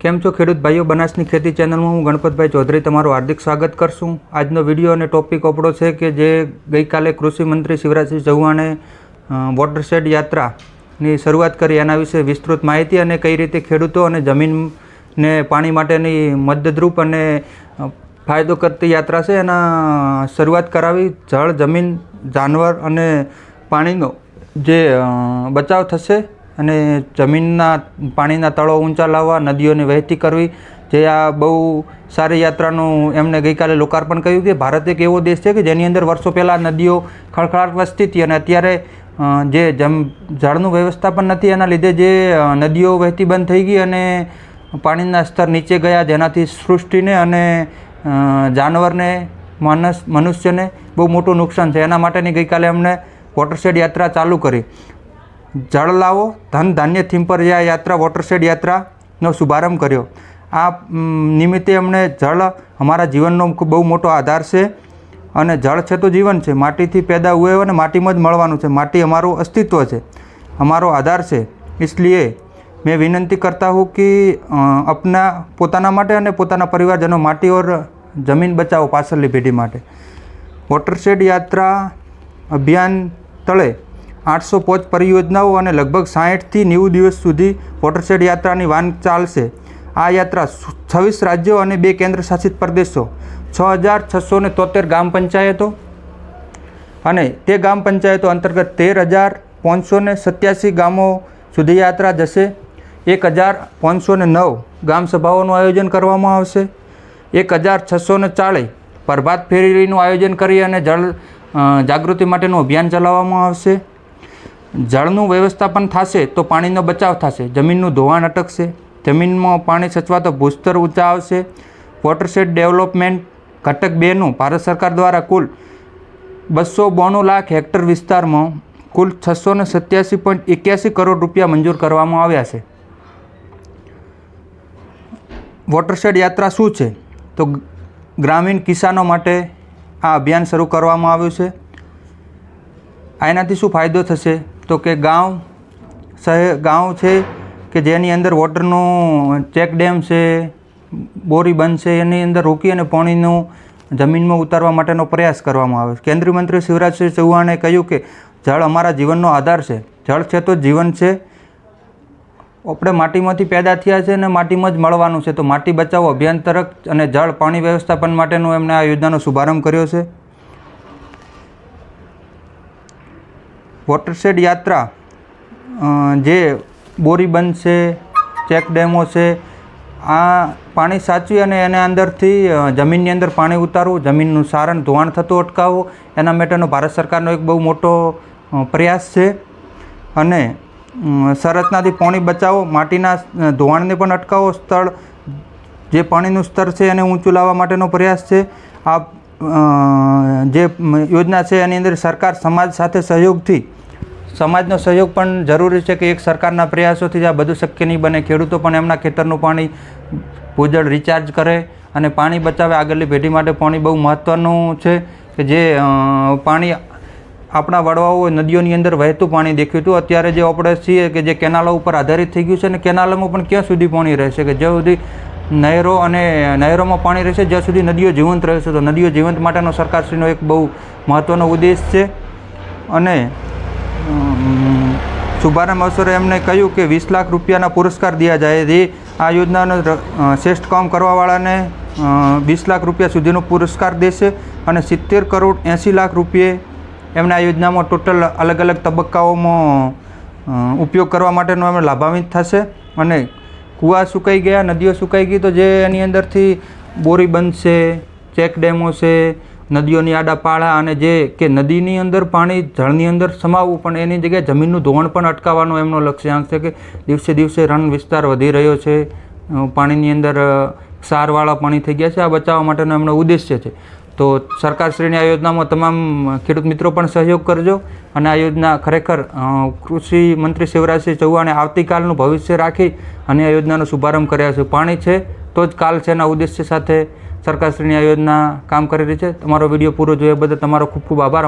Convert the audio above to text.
કેમ છો ખેડૂત ભાઈઓ? બનાસની ખેતી ચેનલમાં હું ગણપતભાઈ ચૌધરી તમારું હાર્દિક સ્વાગત કરશું। આજનો વિડીયો અને ટોપિક આપણો છે કે જે ગઈકાલે કૃષિ મંત્રી શિવરાજસિંહ ચૌહાણે વોટરશેડ યાત્રાની શરૂઆત કરી એના વિશે વિસ્તૃત માહિતી અને કઈ રીતે ખેડૂતો અને જમીનને પાણી માટેની મદદરૂપ અને ફાયદો કરતી યાત્રા છે એના શરૂઆત કરાવી। જળ, જમીન, જાનવર અને પાણીનો જે બચાવ થશે અને જમીનના પાણીના તળો ઊંચા લાવવા, નદીઓને વહેતી કરવી, જે આ બહુ સારી યાત્રાનું એમણે ગઈકાલે લોકાર્પણ કર્યું કે ભારત એક એવો દેશ છે કે જેની અંદર વર્ષો પહેલાં નદીઓ ખળખળાટ વસતી હતી અને અત્યારે જે જળનું વ્યવસ્થાપન નથી એના લીધે જે નદીઓ વહેતી બંધ થઈ ગઈ અને પાણીના સ્તર નીચે ગયા, જેનાથી સૃષ્ટિને અને જાનવરને, મનુષ્યને બહુ મોટું નુકસાન છે। એના માટેની ગઈકાલે એમણે વોટરશેડ યાત્રા ચાલુ કરી। જળ લાવો ધન ધાન્ય થીમ પર આ યાત્રા વોટરશેડ યાત્રાનો શુભારંભ કર્યો। આ નિમિત્તે એમણે જળ અમારા જીવનનો બહુ મોટો આધાર છે અને જળ છે તો જીવન છે। માટીથી પેદા હુએ અને માટીમાં જ મળવાનું છે। માટી અમારું અસ્તિત્વ છે, અમારો આધાર છે। इसलिए मैं विनंती करता हूँ कि अपना પોતાના માટે અને પોતાના પરિવારજનો માટી ઓર જમીન બચાવો પાછળની પેઢી માટે। વોટરશેડ યાત્રા અભિયાન તળે 805 પરિયોજનાઓ અને લગભગ 60થી 90 દિવસ સુધી વોટરશેડ યાત્રાની વાન ચાલશે। આ યાત્રા 26 રાજ્યો અને 2 કેન્દ્રશાસિત પ્રદેશો, 6673 ગ્રામ પંચાયતો અને તે ગ્રામ પંચાયતો અંતર્ગત 13,587 ગામો સુધી યાત્રા જશે। 1,509 ગ્રામ સભાઓનું આયોજન કરવામાં આવશે। 1,640 પ્રભાત ફેરીનું આયોજન કરી અને જળ જાગૃતિ માટેનું અભિયાન ચલાવવામાં આવશે। જળનું વ્યવસ્થાપન થશે તો પાણીનો બચાવ થશે, જમીનનું ધોવાણ અટકશે, જમીનમાં પાણી સચવાતો ભૂસ્તર ઊંચા આવશે। વોટરશેડ ડેવલપમેન્ટ ઘટક 2નું ભારત સરકાર દ્વારા કુલ 292 લાખ હેક્ટર વિસ્તારમાં કુલ 687.81 કરોડ રૂપિયા મંજૂર કરવામાં આવ્યા છે। વોટરશેડ યાત્રા શું છે? તો ગ્રામીણ કિસાનો માટે આ અભિયાન શરૂ કરવામાં આવ્યું છે। એનાથી શું ફાયદો થશે? તો કે ગાંવ છે કે જેની અંદર વોટરનું ચેક ડેમ છે, બોરી બંધ છે, એની અંદર રોકી અને પાણીનું જમીનમાં ઉતારવા માટેનો પ્રયાસ કરવામાં આવે છે। કેન્દ્રીય મંત્રી શિવરાજસિંહ ચૌહાણે કહ્યું કે જળ અમારા જીવનનો આધાર છે, જળ છે તો જીવન છે। આપણે માટીમાંથી પેદા થયા છે અને માટીમાં જ મળવાનું છે, તો માટી બચાવો અભિયાન તરફ અને જળ પાણી વ્યવસ્થાપન માટેનું એમણે આ યોજનાનો શુભારંભ કર્યો છે। વોટરશેડ યાત્રા જે બોરી બંધ છે, ચેક ડેમો છે, આ પાણી સાચવી અને એના અંદરથી જમીનની અંદર પાણી ઉતારવું, જમીનનું સારણ ધોવાણ થતું અટકાવવું, એના માટેનો ભારત સરકારનો એક બહુ મોટો પ્રયાસ છે। અને સંરચનાથી પાણી બચાવો, માટીના ધોવાણને પણ અટકાવો, સ્થળ જે પાણીનું સ્તર છે એને ઊંચું લાવવા માટેનો પ્રયાસ છે। આ જે યોજના છે એની અંદર સરકાર સમાજ સાથે સહયોગથી, સમાજનો સહયોગ પણ જરૂરી છે કે એક સરકારના પ્રયાસોથી જ આ બધું શક્ય નહીં બને। ખેડૂતો પણ એમના ખેતરનું પાણી ભૂજળ રિચાર્જ કરે અને પાણી બચાવે। આગળની પેઢી માટે પાણી બહુ મહત્ત્વનું છે કે જે પાણી આપણા વડવાઓ નદીઓની અંદર વહેતું પાણી દેખ્યું હતું। અત્યારે જે આપણે છીએ કે જે કેનાલો ઉપર આધારિત થઈ ગયું છે અને કેનાલોમાં પણ ક્યાં સુધી પાણી રહેશે કે જ્યાં સુધી નહેરો અને નહેરોમાં પાણી રહેશે જ્યાં સુધી નદીઓ જીવંત રહેશે। તો નદીઓ જીવંત માટેનો સરકારશ્રીનો એક બહુ મહત્ત્વનો ઉદ્દેશ છે। અને શુભારંભ અવસરે એમણે કહ્યું કે 20 લાખ રૂપિયાના પુરસ્કાર દિયા જાય। જે આ યોજનાનો શ્રેષ્ઠ કામ કરવાવાળાને 20 લાખ રૂપિયા સુધીનો પુરસ્કાર દેશે અને 70 કરોડ 80 લાખ રૂપિયે એમને આ યોજનામાં ટોટલ અલગ અલગ તબક્કાઓમાં ઉપયોગ કરવા માટેનો એમને લાભાન્વિત થશે। અને કૂવા સુકાઈ ગયા, નદીઓ સુકાઈ ગઈ, તો જે એની અંદરથી બોરી બંધ છે, ચેક ડેમો છે, નદીઓની આડા પાળા અને જે કે નદીની અંદર પાણી જળની અંદર સમાવવું પણ એની જગ્યાએ જમીનનું ધોવાણ પણ અટકાવવાનો એમનો લક્ષ્યાંક છે કે દિવસે દિવસે રણ વિસ્તાર વધી રહ્યો છે, પાણીની અંદર ક્ષારવાળા પાણી થઈ ગયા છે, આ બચાવવા માટેનો એમનો ઉદ્દેશ્ય છે। તો સરકારશ્રીની આ યોજનામાં તમામ ખેડૂત મિત્રો પણ સહયોગ કરજો અને આ યોજના ખરેખર કૃષિ મંત્રી શિવરાજસિંહ ચૌહાણે આવતીકાલનું ભવિષ્ય રાખી અને આ યોજનાનો શુભારંભ કર્યા છે। પાણી છે તો જ કાલ છે એના ઉદ્દેશ્ય સાથે સરકારશ્રીની આ યોજના કામ કરી રહી છે। તમારો વિડીયો પૂરો જોયા બદલ તમારો ખૂબ ખૂબ આભાર।